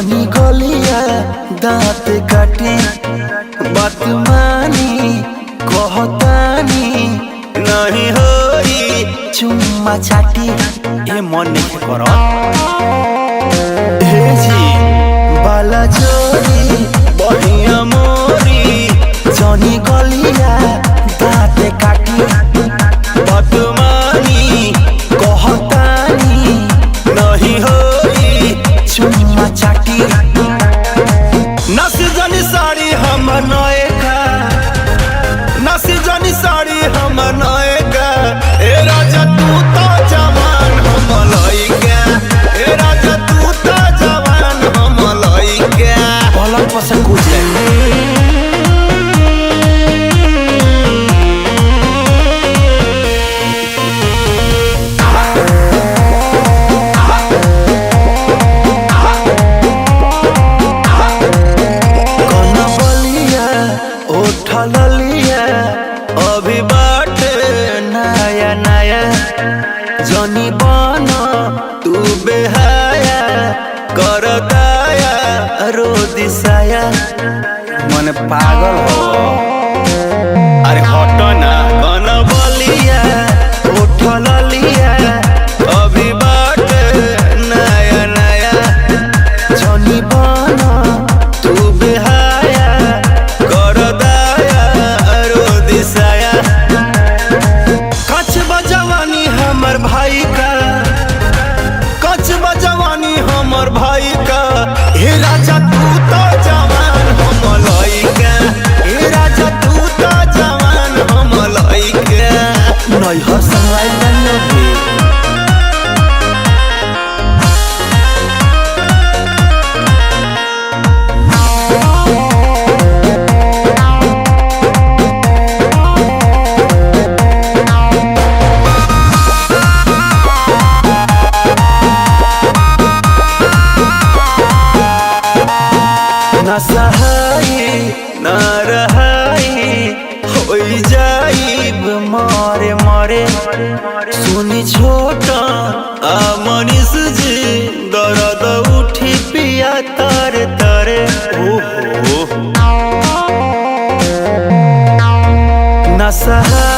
जनी गलिया दांत काटी बात मानी कहतानी नहीं होई चुम्मा चाटी ए मन नहीं करो हे जी बाला जोरी बढ़िया मोरी जनी गलिया दांत काटी बात मानी कहतानी नहीं होई चुम्मा चाटी नस जनी साड़ी हम नएका नस जनी साड़ी हम नएका ए राजा तू तो जवान हम लइका ए राजा तू तो जवान हम लइका पलंग पर से कूद ललिया अभी बाटे नया नया जनी बना तू बेहाया कर दाया रो दिसाया मन पागल हो अरे हटो ना कन बलिया उठ ललिया अभी बाटे नया नया जनी बना तू बेहाया कर कच बजवानी हमर भाई का कच बजवानी हमर भाई का हे राजा तू तो जवान हम लइका हे राजा तू तो जवान हम लइका नहीं हर संगवाई नहीं ना सहाई ना रहाई होई जाइब मारे मारे सुनी छोटा आ मनीष जी दर्द उठी पिया तारे तारे ओहो ना सहाई